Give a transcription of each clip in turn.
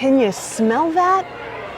Can you smell that?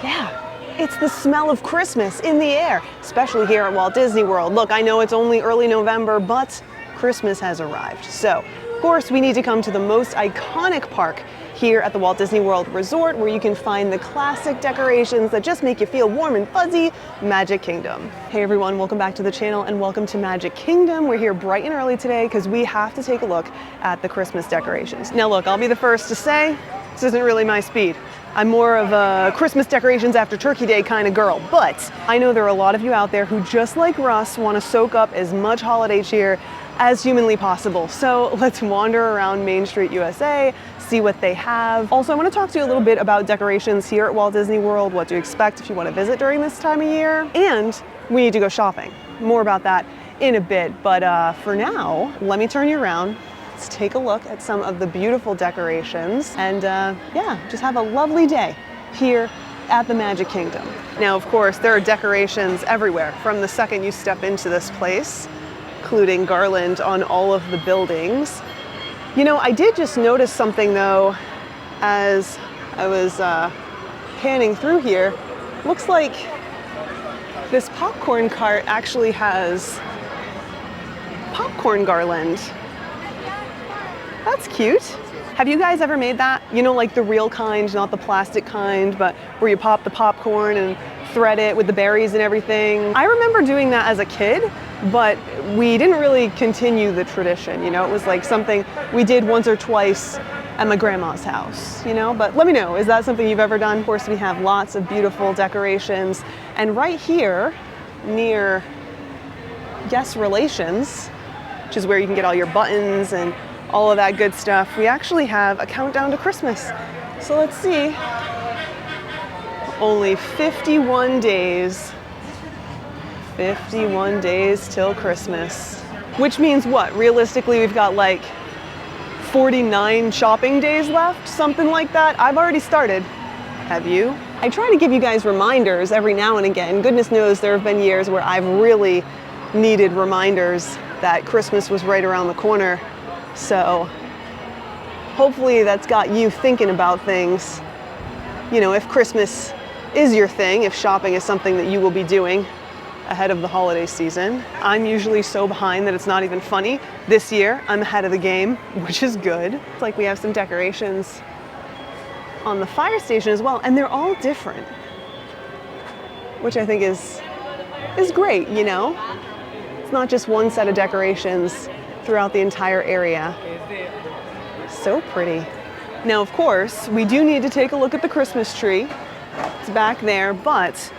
Yeah. It's the smell of Christmas in the air, especially here at Walt Disney World. Look, I know it's only early November, but Christmas has arrived. So, of course, we need to come to the most iconic park here at the Walt Disney World Resort, where you can find the classic decorations that just make you feel warm and fuzzy, Magic Kingdom. Hey everyone, welcome back to the channel and welcome to Magic Kingdom. We're here bright and early today because we have to take a look at the Christmas decorations. Now look, I'll be the first to say, this isn't really my speed. I'm more of a Christmas decorations after Turkey Day kind of girl, but I know there are a lot of you out there who, just like Russ, want to soak up as much holiday cheer as humanly possible. So let's wander around Main Street USA, see what they have. Also, I want to talk to you a little bit about decorations here at Walt Disney World, what to expect if you want to visit during this time of year, and we need to go shopping. More about that in a bit, but for now, let me turn you around. Let's take a look at some of the beautiful decorations and yeah, just have a lovely day here at the Magic Kingdom. Now, of course, there are decorations everywhere from the second you step into this place, including garland on all of the buildings. You know, I did just notice something though, as I was panning through here. Looks like this popcorn cart actually has popcorn garland. That's cute. Have you guys ever made that? You know, like the real kind, not the plastic kind, but where you pop the popcorn and thread it with the berries and everything. I remember doing that as a kid, but we didn't really continue the tradition. You know, it was like something we did once or twice at my grandma's house, you know, but let me know, is that something you've ever done? Of course, we have lots of beautiful decorations. And right here near guest relations, which is where you can get all your buttons and all of that good stuff, we actually have a countdown to Christmas. So let's see. Only 51 days. 51 days till Christmas. Which means what? Realistically, we've got like 49 shopping days left, something like that. I've already started. Have you? I try to give you guys reminders every now and again. Goodness knows there have been years where I've really needed reminders that Christmas was right around the corner. So hopefully that's got you thinking about things. You know, if Christmas is your thing, if shopping is something that you will be doing ahead of the holiday season. I'm usually so behind that it's not even funny. This year, I'm ahead of the game, which is good. It's like we have some decorations on the fire station as well, and they're all different, which I think is great, you know? It's not just one set of decorations throughout the entire area. So pretty. Now, of course, we do need to take a look at the Christmas tree. It's back there, but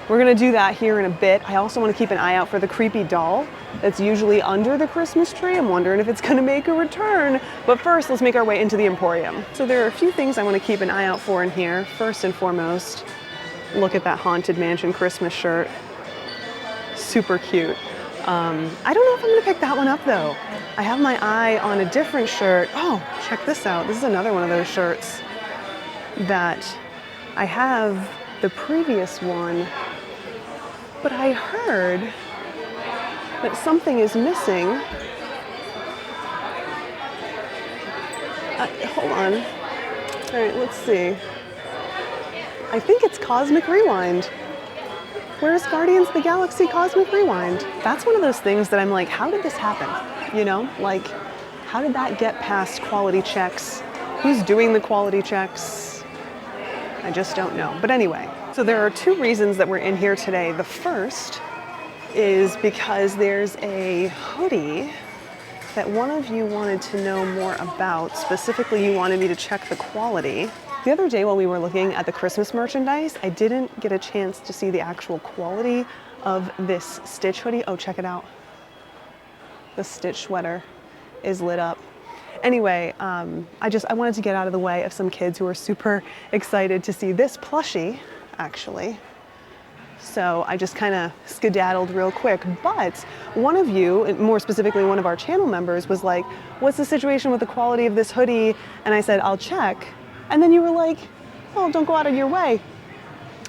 we're gonna do that here in a bit. I also want to keep an eye out for the creepy doll that's usually under the Christmas tree. I'm wondering if it's gonna make a return. But first, let's make our way into the Emporium. So there are a few things I want to keep an eye out for in here. First and foremost, look at that Haunted Mansion Christmas shirt. Super cute. I don't know if I'm gonna pick that one up though. I have my eye on a different shirt. Oh, check this out. This is another one of those shirts that I have the previous one, but I heard that something is missing. Hold on. All right, let's see. I think it's Cosmic Rewind. Where's Guardians of the Galaxy Cosmic Rewind? That's one of those things that I'm like, how did this happen? You know, like, how did that get past quality checks? Who's doing the quality checks? I just don't know. But anyway, so there are two reasons that we're in here today. The first is because there's a hoodie that one of you wanted to know more about. Specifically, you wanted me to check the quality. The other day while we were looking at the Christmas merchandise, I didn't get a chance to see the actual quality of this Stitch hoodie. Oh, check it out. The Stitch sweater is lit up. Anyway, I wanted to get out of the way of some kids who are super excited to see this plushie, actually. So I just kind of skedaddled real quick. But one of you, more specifically one of our channel members, was like, what's the situation with the quality of this hoodie? And I said, I'll check. And then you were like, oh, don't go out of your way.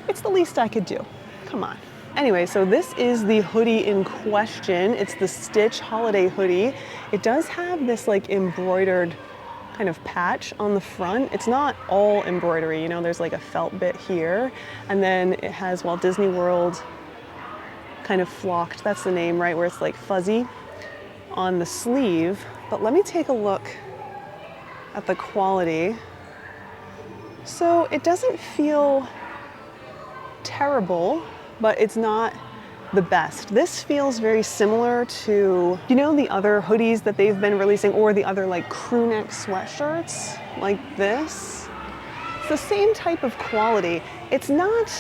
It's the least I could do. Come on. Anyway, so this is the hoodie in question. It's the Stitch holiday hoodie. It does have this like embroidered kind of patch on the front. It's not all embroidery, you know, there's like a felt bit here, and then it has Walt Disney World kind of flocked, that's the name, right, where it's like fuzzy on the sleeve. But let me take a look at the quality. So it doesn't feel terrible, but it's not the best. This feels very similar to, you know, the other hoodies that they've been releasing, or the other like crew neck sweatshirts like this. It's the same type of quality. It's not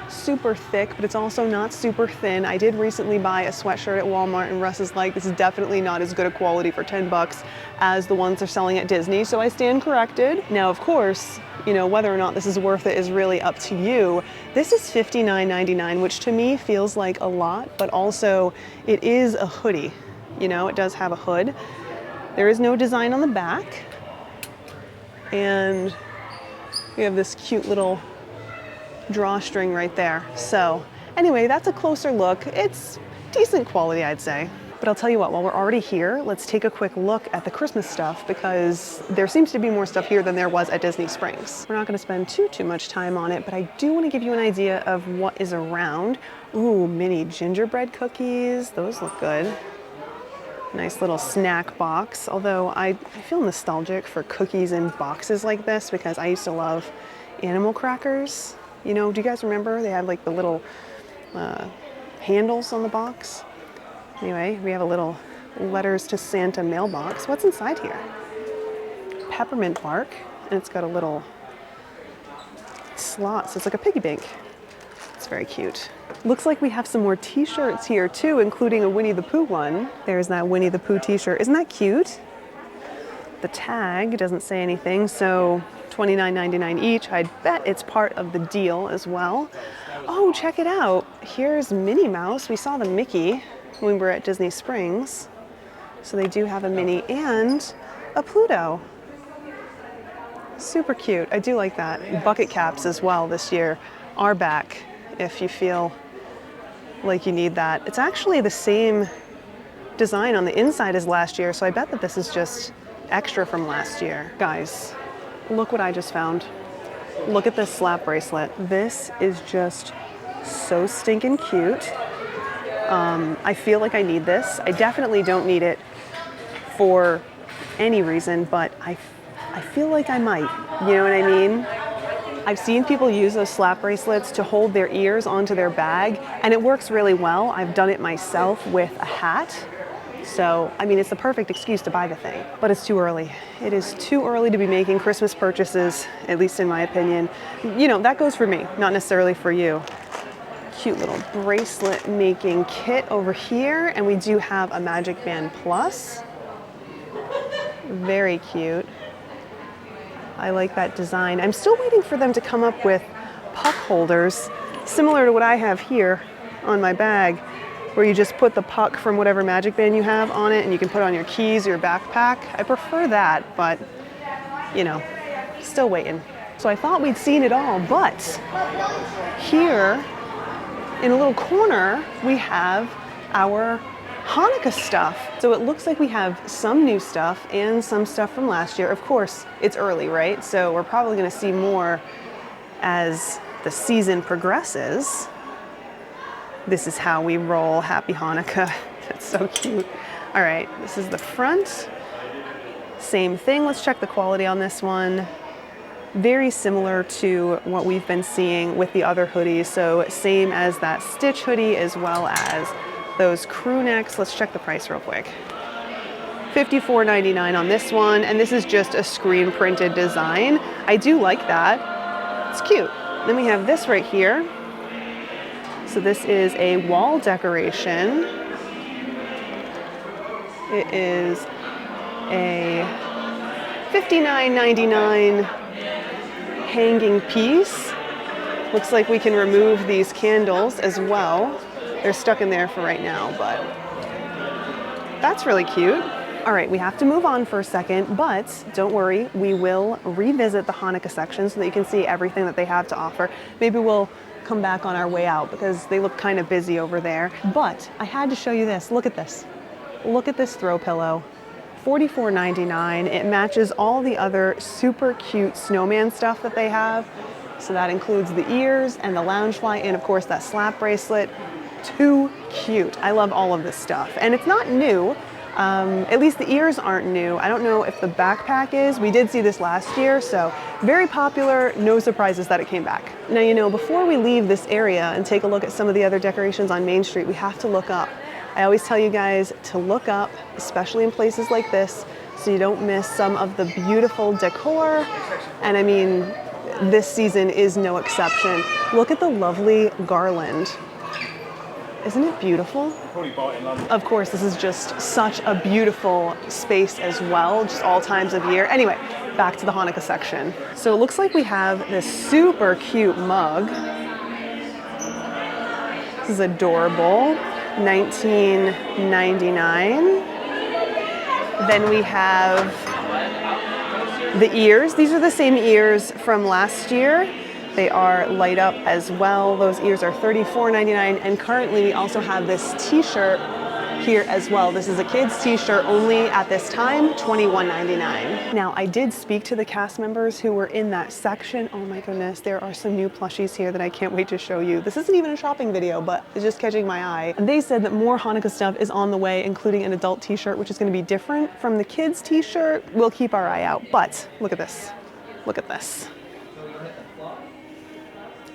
super thick, but it's also not super thin. I did recently buy a sweatshirt at Walmart, and Russ is like, this is definitely not as good a quality for 10 bucks as the ones they're selling at Disney, so I stand corrected. Now, of course, you know, whether or not this is worth it is really up to you. This is $59.99, which to me feels like a lot, but also it is a hoodie. You know, it does have a hood. There is no design on the back. And we have this cute little drawstring right there. So anyway, that's a closer look. It's decent quality, I'd say. But I'll tell you what, while we're already here, let's take a quick look at the Christmas stuff, because there seems to be more stuff here than there was at Disney Springs. We're not gonna spend too much time on it, but I do wanna give you an idea of what is around. Ooh, mini gingerbread cookies. Those look good. Nice little snack box. Although I feel nostalgic for cookies in boxes like this, because I used to love animal crackers. You know, do you guys remember? They had like the little handles on the box. Anyway, we have a little letters to Santa mailbox. What's inside here? Peppermint bark, and it's got a little slot, so it's like a piggy bank. It's very cute. Looks like we have some more t-shirts here too, including a Winnie the Pooh one. There's that Winnie the Pooh t-shirt. Isn't that cute? The tag doesn't say anything, so $29.99 each. I bet it's part of the deal as well. Oh, check it out. Here's Minnie Mouse. We saw the Mickey when we were at Disney Springs. So they do have a Minnie and a Pluto. Super cute. I do like that. Bucket caps as well this year are back if you feel like you need that. It's actually the same design on the inside as last year, so I bet that this is just extra from last year. Guys, look what I just found. Look at this slap bracelet. This is just so stinking cute. I feel like I need this. I definitely don't need it for any reason, but I feel like I might. You know what I mean? I've seen people use those slap bracelets to hold their ears onto their bag, and it works really well. I've done it myself with a hat. So, I mean, it's the perfect excuse to buy the thing, but it's too early. It is too early to be making Christmas purchases, at least in my opinion. You know, that goes for me, not necessarily for you. Cute little bracelet making kit over here, and we do have a Magic Band Plus. Very cute. I like that design. I'm still waiting for them to come up with puck holders, similar to what I have here on my bag, where you just put the puck from whatever Magic Band you have on it, and you can put on your keys or your backpack. I prefer that, but, you know, still waiting. So I thought we'd seen it all, but here in a little corner, we have our Hanukkah stuff. So it looks like we have some new stuff and some stuff from last year. Of course, it's early, right? So we're probably gonna see more as the season progresses. This is how we roll. Happy Hanukkah. That's so cute. All right, this is the front. Same thing. Let's check the quality on this one. Very similar to what we've been seeing with the other hoodies. So same as that Stitch hoodie as well as those crew necks. Let's check the price real quick. $54.99 on this one, and this is just a screen printed design. I do like that. It's cute. Then we have this right here. So this is a wall decoration. It is a $59.99 hanging piece. Looks like we can remove these candles as well. They're stuck in there for right now, but that's really cute. All right, we have to move on for a second, but don't worry, we will revisit the Hanukkah section so that you can see everything that they have to offer. Maybe we'll come back on our way out because they look kind of busy over there. But I had to show you this. Look at this. Look at this throw pillow. $44.99. It matches all the other super cute snowman stuff that they have. So that includes the ears and the Loungefly and of course that slap bracelet. Too cute. I love all of this stuff. And it's not new. At least the ears aren't new. I don't know if the backpack is. We did see this last year, so very popular. No surprises that it came back. Now, you know, before we leave this area and take a look at some of the other decorations on Main Street, we have to look up. I always tell you guys to look up, especially in places like this, so you don't miss some of the beautiful decor. And I mean, this season is no exception. Look at the lovely garland. Isn't it beautiful? Of course, this is just such a beautiful space as well, just all times of year. Anyway, back to the Hanukkah section. So it looks like we have this super cute mug. This is adorable, $19.99. Then we have the ears. These are the same ears from last year. They are light up as well. Those ears are $34.99. And currently we also have this t-shirt here as well. This is a kid's t-shirt only at this time, $21.99. Now I did speak to the cast members who were in that section. Oh my goodness, there are some new plushies here that I can't wait to show you. This isn't even a shopping video, but it's just catching my eye. And they said that more Hanukkah stuff is on the way, including an adult t-shirt, which is gonna be different from the kids t-shirt. We'll keep our eye out, but look at this. Look at this.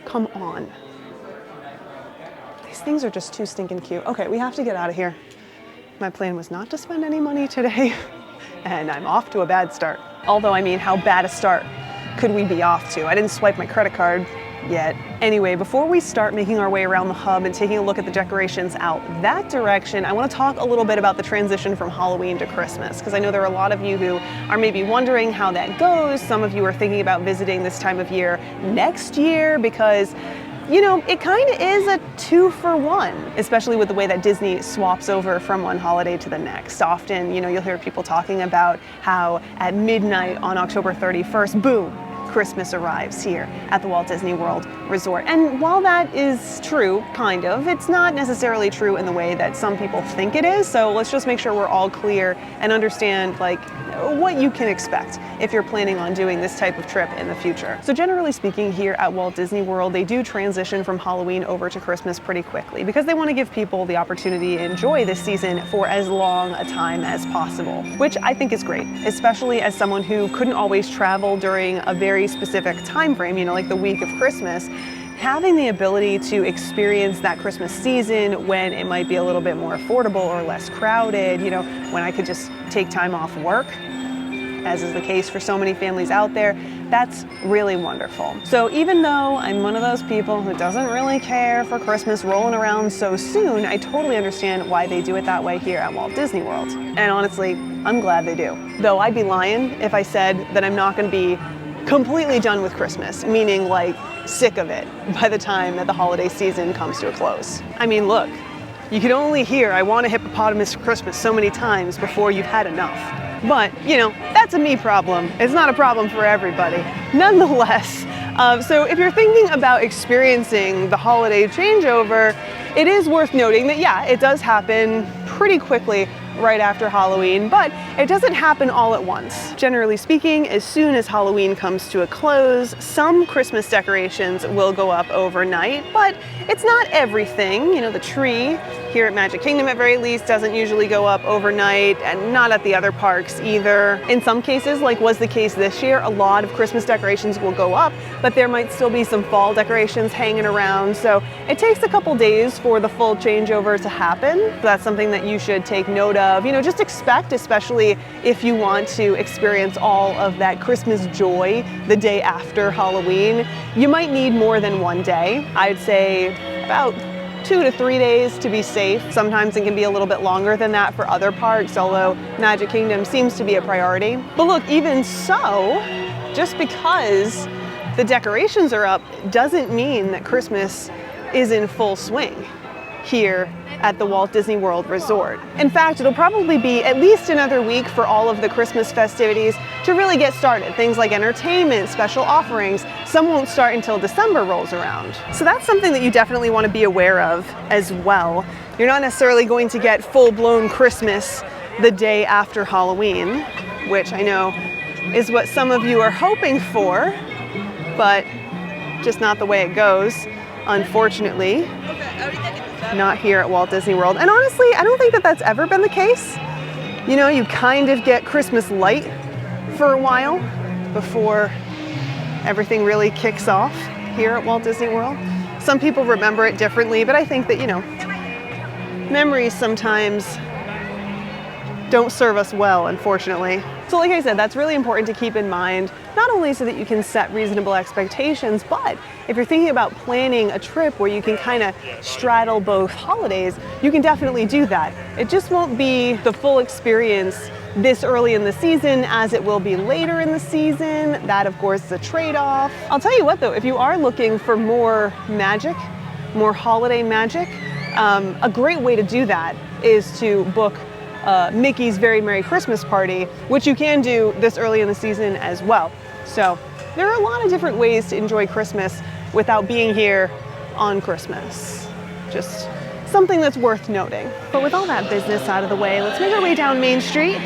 Come on. These things are just too stinking cute. Okay, we have to get out of here. My plan was not to spend any money today, and I'm off to a bad start. Although, I mean, how bad a start could we be off to? I didn't swipe my credit card yet. Anyway, before we start making our way around the hub and taking a look at the decorations out that direction, I want to talk a little bit about the transition from Halloween to Christmas, because I know there are a lot of you who are maybe wondering how that goes. Some of you are thinking about visiting this time of year next year because, you know, it kind of is a 2-for-1, especially with the way that Disney swaps over from one holiday to the next. Often, you know, you'll hear people talking about how at midnight on October 31st, boom, Christmas arrives here at the Walt Disney World Resort. And while that is true, kind of, it's not necessarily true in the way that some people think it is. So let's just make sure we're all clear and understand like what you can expect if you're planning on doing this type of trip in the future. So generally speaking, here at Walt Disney World, they do transition from Halloween over to Christmas pretty quickly because they want to give people the opportunity to enjoy this season for as long a time as possible, which I think is great, especially as someone who couldn't always travel during a very specific time frame, you know, like the week of Christmas. Having the ability to experience that Christmas season when it might be a little bit more affordable or less crowded, you know, when I could just take time off work, as is the case for so many families out there, that's really wonderful. So even though I'm one of those people who doesn't really care for Christmas rolling around so soon, I totally understand why they do it that way here at Walt Disney World. And honestly, I'm glad they do. Though I'd be lying if I said that I'm not going to be completely done with Christmas, meaning like sick of it by the time that the holiday season comes to a close. I mean, look, you can only hear "I want a hippopotamus for Christmas" so many times before you've had enough. But, you know, that's a me problem. It's not a problem for everybody. Nonetheless, so if you're thinking about experiencing the holiday changeover, it is worth noting that, yeah, it does happen pretty quickly right after Halloween, but it doesn't happen all at once. Generally speaking, as soon as Halloween comes to a close, some Christmas decorations will go up overnight, but it's not everything. You know, the tree here at Magic Kingdom at very least doesn't usually go up overnight, and not at the other parks either. In some cases, like was the case this year, a lot of Christmas decorations will go up, but there might still be some fall decorations hanging around, so it takes a couple days for the full changeover to happen. So that's something that you should take note of. You know, just expect, especially if you want to experience all of that Christmas joy the day after Halloween, you might need more than one day. I'd say about 2 to 3 days to be safe. Sometimes it can be a little bit longer than that for other parks, although Magic Kingdom seems to be a priority. But look, even so, just because the decorations are up doesn't mean that Christmas is in full swing here at the Walt Disney World Resort. In fact, it'll probably be at least another week for all of the Christmas festivities to really get started. Things like entertainment, special offerings, some won't start until December rolls around. So that's something that you definitely want to be aware of as well. You're not necessarily going to get full-blown Christmas the day after Halloween, which I know is what some of you are hoping for, but just not the way it goes, unfortunately. Not here at Walt Disney World. And honestly, I don't think that that's ever been the case. You know, you kind of get Christmas light for a while before everything really kicks off here at Walt Disney World. Some people remember it differently, but I think that, you know, memories sometimes don't serve us well, unfortunately. So like I said, that's really important to keep in mind, not only so that you can set reasonable expectations, but if you're thinking about planning a trip where you can kind of straddle both holidays, you can definitely do that. It just won't be the full experience this early in the season as it will be later in the season. That, of course, is a trade-off. I'll tell you what, though, if you are looking for more magic, more holiday magic, a great way to do that is to book Mickey's Very Merry Christmas Party, which you can do this early in the season as well. So there are a lot of different ways to enjoy Christmas without being here on Christmas. Just something that's worth noting. But with all that business out of the way, let's make our way down Main Street,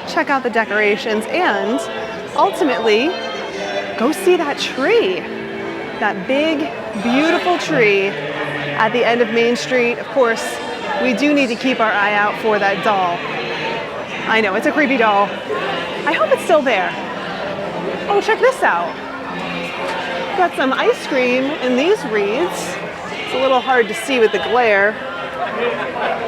check out the decorations, and ultimately go see that tree. That big, beautiful tree at the end of Main Street. Of course, we do need to keep our eye out for that doll. I know, it's a creepy doll. I hope it's still there. Oh, check this out. Got some ice cream in these wreaths. It's a little hard to see with the glare.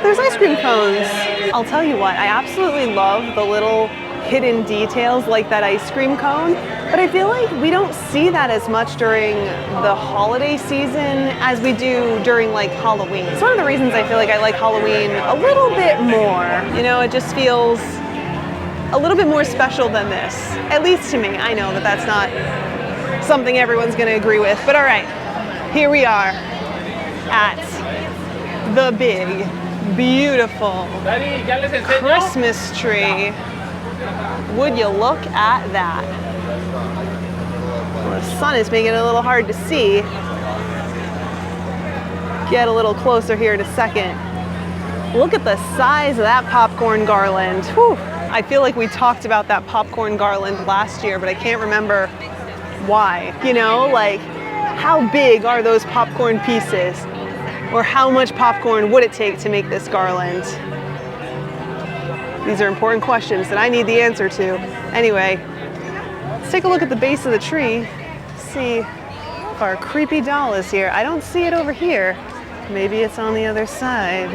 There's ice cream cones. I'll tell you what, I absolutely love the little hidden details like that ice cream cone, but I feel like we don't see that as much during the holiday season as we do during like Halloween. It's one of the reasons I feel like I like Halloween a little bit more. You know, it just feels a little bit more special than this, at least to me. I know that that's not something everyone's gonna agree with, but all right, here we are at the big, beautiful Christmas tree. Would you look at that? Well, the sun is making it a little hard to see. Get a little closer here in a second. Look at the size of that popcorn garland. Whew. I feel like we talked about that popcorn garland last year, but I can't remember why. You know, like, how big are those popcorn pieces? Or how much popcorn would it take to make this garland? These are important questions that I need the answer to. Anyway, let's take a look at the base of the tree, see if our creepy doll is here. I don't see it over here. Maybe it's on the other side.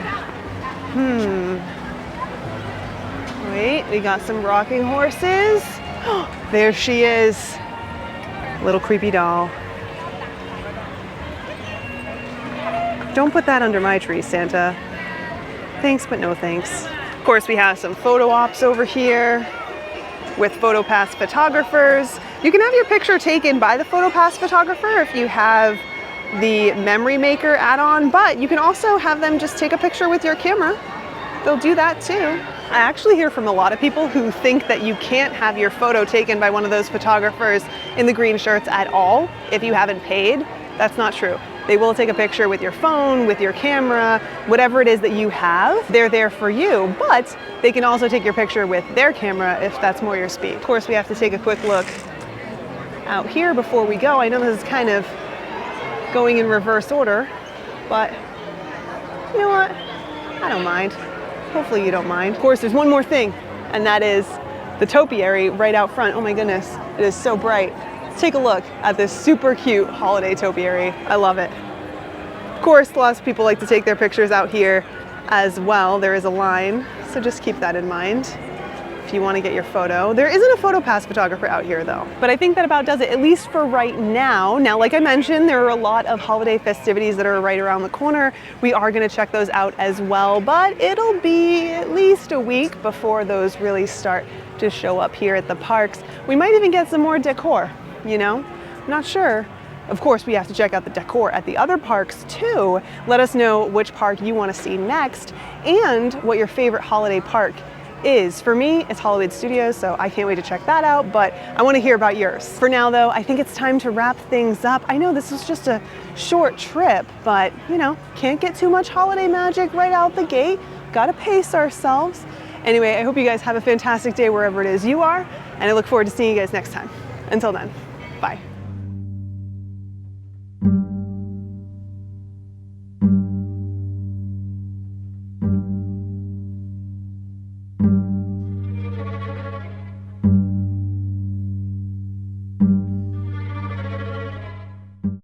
Wait, we got some rocking horses. There she is. Little creepy doll. Don't put that under my tree, Santa. Thanks, but no thanks. Of course, we have some photo ops over here with PhotoPass photographers. You can have your picture taken by the PhotoPass photographer if you have the Memory Maker add-on, but you can also have them just take a picture with your camera. They'll do that too. I actually hear from a lot of people who think that you can't have your photo taken by one of those photographers in the green shirts at all if you haven't paid. That's not true. They will take a picture with your phone, with your camera, whatever it is that you have, they're there for you, but they can also take your picture with their camera if that's more your speed. Of course, we have to take a quick look out here before we go. I know this is kind of going in reverse order, but you know what? I don't mind. Hopefully you don't mind. Of course, there's one more thing, and that is the topiary right out front. Oh my goodness, it is so bright. Let's take a look at this super cute holiday topiary. I love it. Of course, lots of people like to take their pictures out here as well. There is a line, so just keep that in mind if you want to get your photo. There isn't a PhotoPass photographer out here though, but I think that about does it, at least for right now. Now, like I mentioned, there are a lot of holiday festivities that are right around the corner. We are going to check those out as well, but it'll be at least a week before those really start to show up here at the parks. We might even get some more decor. You know, I'm not sure. Of course, we have to check out the decor at the other parks too. Let us know which park you want to see next and what your favorite holiday park is. For me, it's Hollywood Studios, so I can't wait to check that out, but I want to hear about yours. For now though, I think it's time to wrap things up. I know this was just a short trip, but you know, can't get too much holiday magic right out the gate. Gotta pace ourselves. Anyway, I hope you guys have a fantastic day wherever it is you are, and I look forward to seeing you guys next time. Until then, bye.